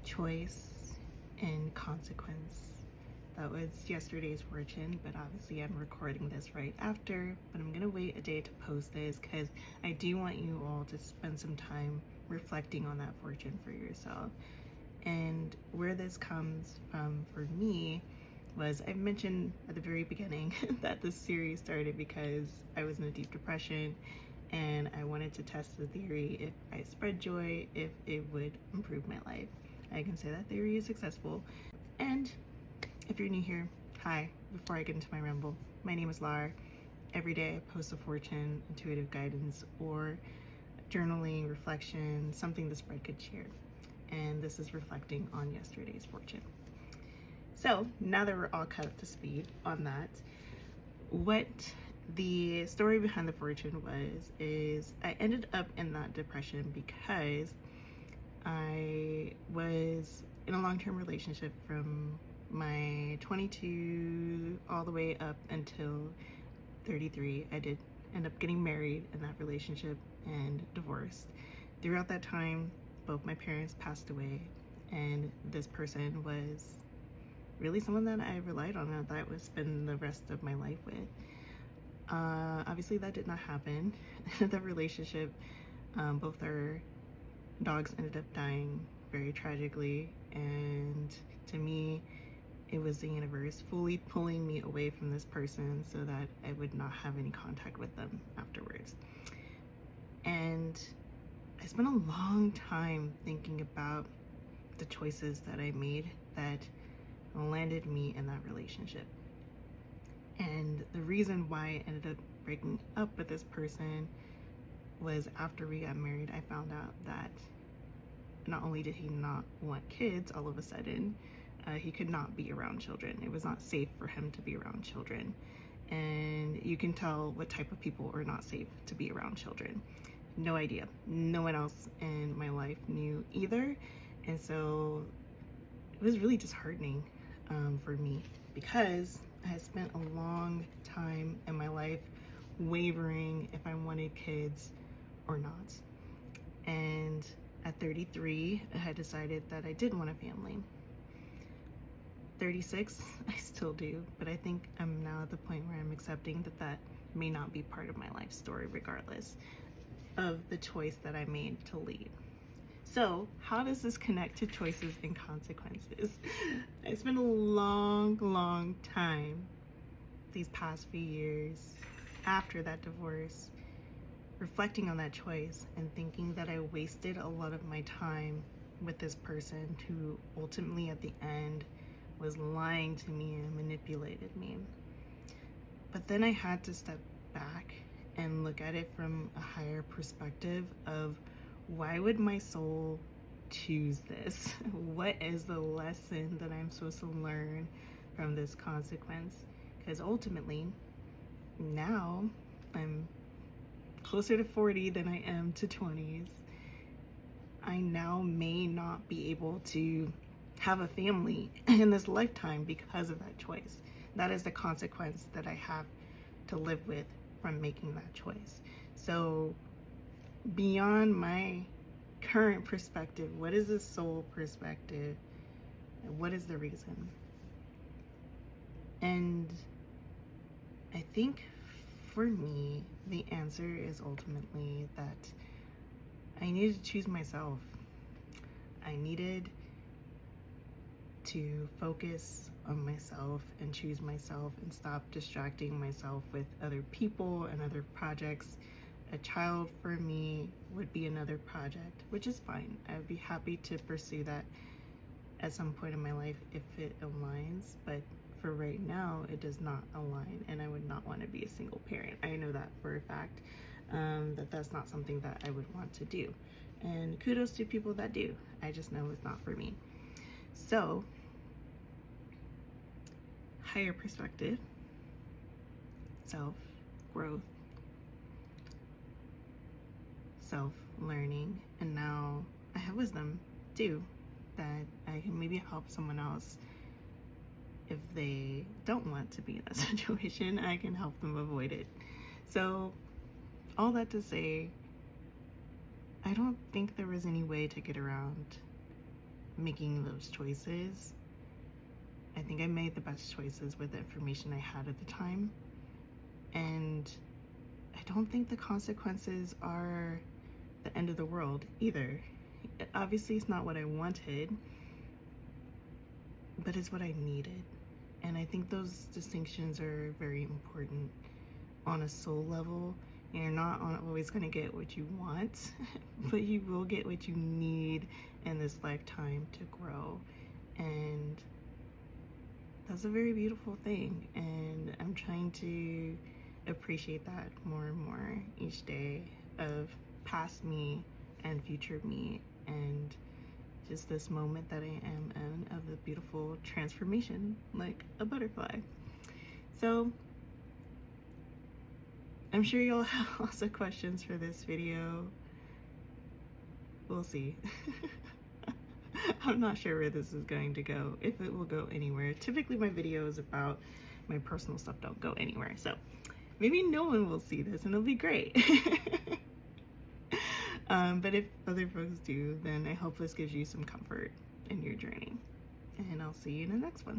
choice and consequence. That was yesterday's fortune, but obviously I'm recording this right after. But I'm gonna wait a day to post this because I do want you all to spend some time reflecting on that fortune for yourself. And where this comes from for me was, I mentioned at the very beginning that this series started because I was in a deep depression and I wanted to test the theory if I spread joy, if it would improve my life. I can say that theory is successful. And if you're new here, hi, before I get into my ramble, my name is Lar. Every day I post a fortune, intuitive guidance, or journaling, reflection, something the spread could share. And this is reflecting on yesterday's fortune. So now that we're all caught up to speed on that, what the story behind the fortune is I ended up in that depression because I was in a long-term relationship from my 22 all the way up until 33. I did end up getting married in that relationship and divorced. Throughout that time, both my parents passed away, and this person was really someone that I relied on and that I would spend the rest of my life with. Obviously that did not happen. The relationship, both our dogs ended up dying very tragically, and to me it was the universe fully pulling me away from this person so that I would not have any contact with them afterwards. And I spent a long time thinking about the choices that I made that landed me in that relationship. And the reason why I ended up breaking up with this person was after we got married, I found out that not only did he not want kids all of a sudden, he could not be around children. It was not safe for him to be around children. And you can tell what type of people are not safe to be around children. No idea. No one else in my life knew either. And so it was really disheartening for me because I had spent a long time in my life wavering if I wanted kids or not. And at 33, I had decided that I did want a family. 36, I still do, but I think I'm now at the point where I'm accepting that that may not be part of my life story regardless of the choice that I made to lead. So how does this connect to choices and consequences? I spent a long time these past few years after that divorce reflecting on that choice and thinking that I wasted a lot of my time with this person who ultimately at the end was lying to me and manipulated me. But then I had to step back and look at it from a higher perspective of, why would my soul choose this? What is the lesson that I'm supposed to learn from this consequence? Because ultimately, now I'm closer to 40 than I am to 20s. I now may not be able to have a family in this lifetime because of that choice. That is the consequence that I have to live with from making that choice. So beyond my current perspective, what is the soul perspective? And what is the reason? And I think for me, the answer is ultimately that I needed to choose myself. I needed to focus on myself and choose myself and stop distracting myself with other people and other projects. A child for me would be another project, which is fine. I would be happy to pursue that at some point in my life if it aligns, but for right now, it does not align, and I would not want to be a single parent. I know that for a fact, that that's not something that I would want to do. And kudos to people that do. I just know it's not for me. So, higher perspective, self-growth, self-learning, and now I have wisdom too, that I can maybe help someone else if they don't want to be in that situation. I can help them avoid it. So all that to say, I don't think there was any way to get around making those choices. I think I made the best choices with the information I had at the time. And I don't think the consequences are the end of the world either. Obviously, it's not what I wanted, but it's what I needed. And I think those distinctions are very important on a soul level. You're not always going to get what you want, but you will get what you need in this lifetime to grow. And that's a very beautiful thing. And I'm trying to appreciate that more and more each day of past me and future me, and just this moment that I am in of the beautiful transformation, like a butterfly. So I'm sure you'll have lots of questions for this video. We'll see. I'm not sure where this is going to go, if it will go anywhere. Typically my videos about my personal stuff don't go anywhere, so maybe no one will see this and it'll be great. But if other folks do, then I hope this gives you some comfort in your journey. And I'll see you in the next one.